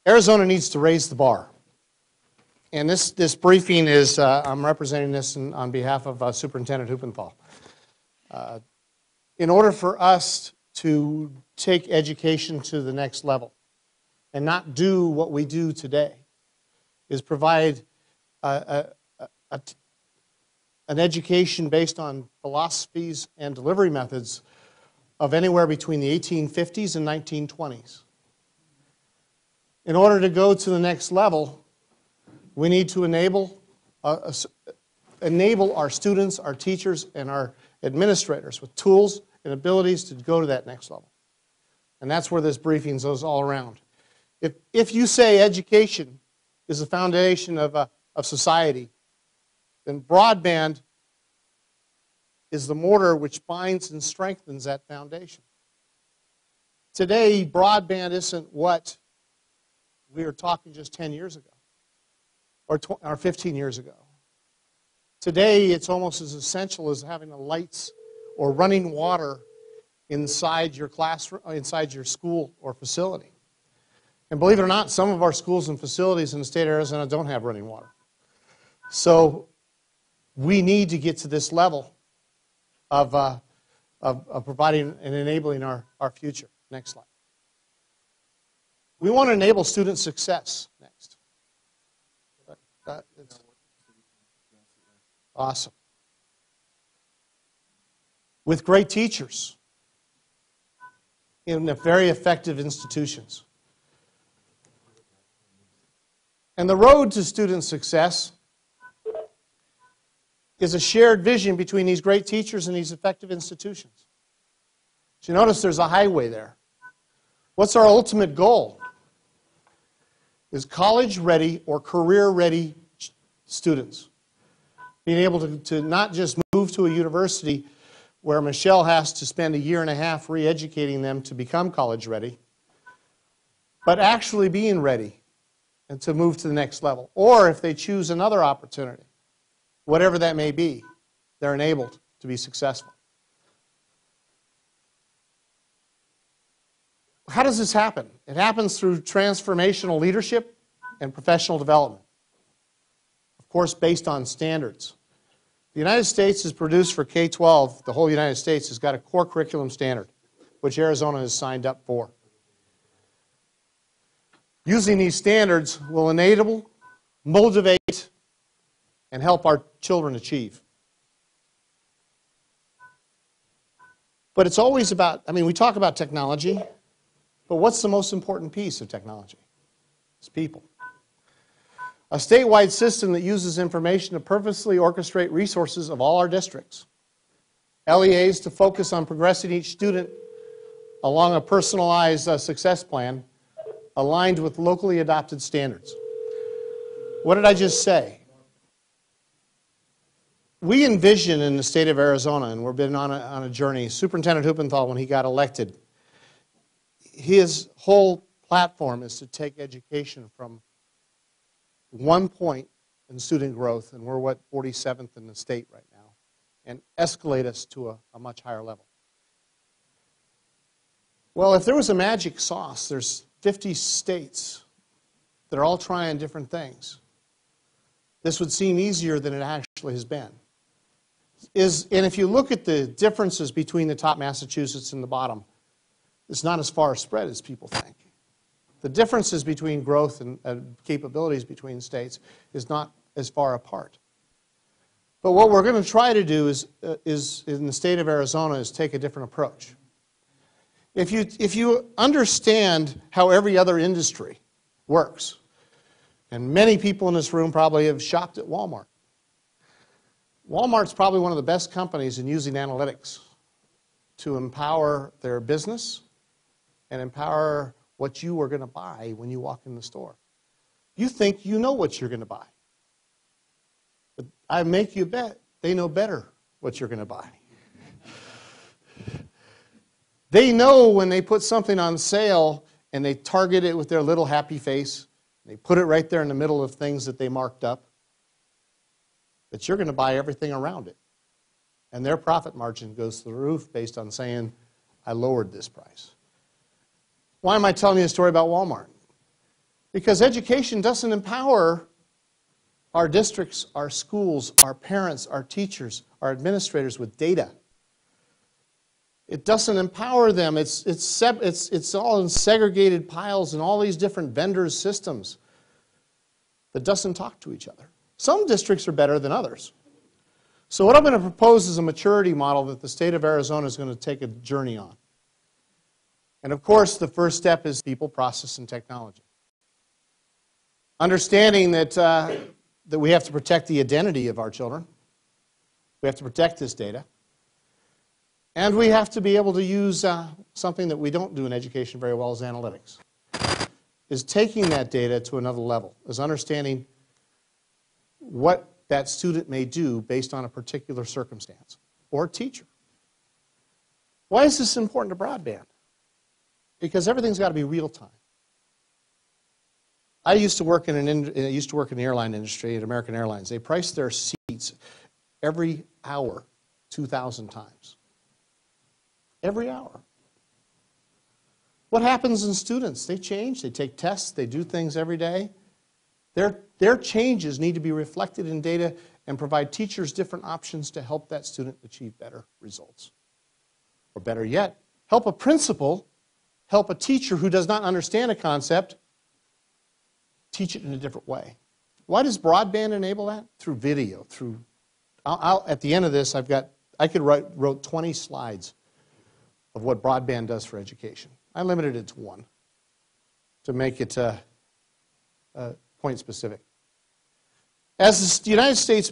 Arizona needs to raise the bar. And this briefing is, I'm representing this on behalf of Superintendent Huppenthal. In order for us to take education to the next level and not do what we do today, is provide an education based on philosophies and delivery methods of anywhere between the 1850s and 1920s. In order to go to the next level, we need to enable our students, our teachers, and our administrators with tools and abilities to go to that next level. And that's where this briefing goes all around. If you say education is the foundation of society, then broadband is the mortar which binds and strengthens that foundation. Today, broadband isn't what we were talking just 10 years ago or 15 years ago. Today, it's almost as essential as having the lights or running water inside your classroom, inside your school or facility. And believe it or not, some of our schools and facilities in the state of Arizona don't have running water. So we need to get to this level of providing and enabling our future. Next slide. We want to enable student success. Next. Awesome. With great teachers in very effective institutions. And the road to student success is a shared vision between these great teachers and these effective institutions. So you notice there's a highway there. What's our ultimate goal? Is college-ready or career-ready students. Being able to not just move to a university where Michelle has to spend a year and a half re-educating them to become college-ready, but actually being ready and to move to the next level. Or if they choose another opportunity, whatever that may be, they're enabled to be successful. How does this happen? It happens through transformational leadership and professional development. Of course, based on standards. The United States has produced for K-12, the whole United States has got a core curriculum standard, which Arizona has signed up for. Using these standards will enable, motivate, and help our children achieve. But it's always about, we talk about technology, but what's the most important piece of technology? It's people. A statewide system that uses information to purposely orchestrate resources of all our districts. LEAs to focus on progressing each student along a personalized success plan aligned with locally adopted standards. What did I just say? We envision in the state of Arizona, and we've been on a journey, Superintendent Huppenthal, when he got elected, his whole platform is to take education from 1 point in student growth, and we're 47th in the state right now, and escalate us to a much higher level. Well, if there was a magic sauce, there's 50 states that are all trying different things. This would seem easier than it actually has been. And if you look at the differences between the top Massachusetts and the bottom, it's not as far spread as people think. The differences between growth and capabilities between states is not as far apart. But what we're going to try to do is in the state of Arizona is take a different approach. If you understand how every other industry works, and many people in this room probably have shopped at Walmart. Walmart's probably one of the best companies in using analytics to empower their business and empower what you are going to buy when you walk in the store. You think you know what you're going to buy. But I make you bet they know better what you're going to buy. They know when they put something on sale and they target it with their little happy face, they put it right there in the middle of things that they marked up, that you're going to buy everything around it. And their profit margin goes to the roof based on saying, I lowered this price. Why am I telling you a story about Walmart? Because education doesn't empower our districts, our schools, our parents, our teachers, our administrators with data. It doesn't empower them. It's all in segregated piles and all these different vendors' systems that doesn't talk to each other. Some districts are better than others. So what I'm going to propose is a maturity model that the state of Arizona is going to take a journey on. And of course, the first step is people, process, and technology. Understanding that, that we have to protect the identity of our children. We have to protect this data. And we have to be able to use something that we don't do in education very well is analytics. Is taking that data to another level, is understanding what that student may do based on a particular circumstance or teacher. Why is this important to broadband? Because everything's got to be real time. I used to work in the airline industry at American Airlines. They priced their seats every hour 2,000 times. Every hour. What happens in students? They change, they take tests, they do things every day. Their changes need to be reflected in data and provide teachers different options to help that student achieve better results. Or better yet, help a principal, help a teacher who does not understand a concept, teach it in a different way. Why does broadband enable that? Through video, through, at the end of this, I could wrote 20 slides of what broadband does for education. I limited it to one to make it point specific. As the United States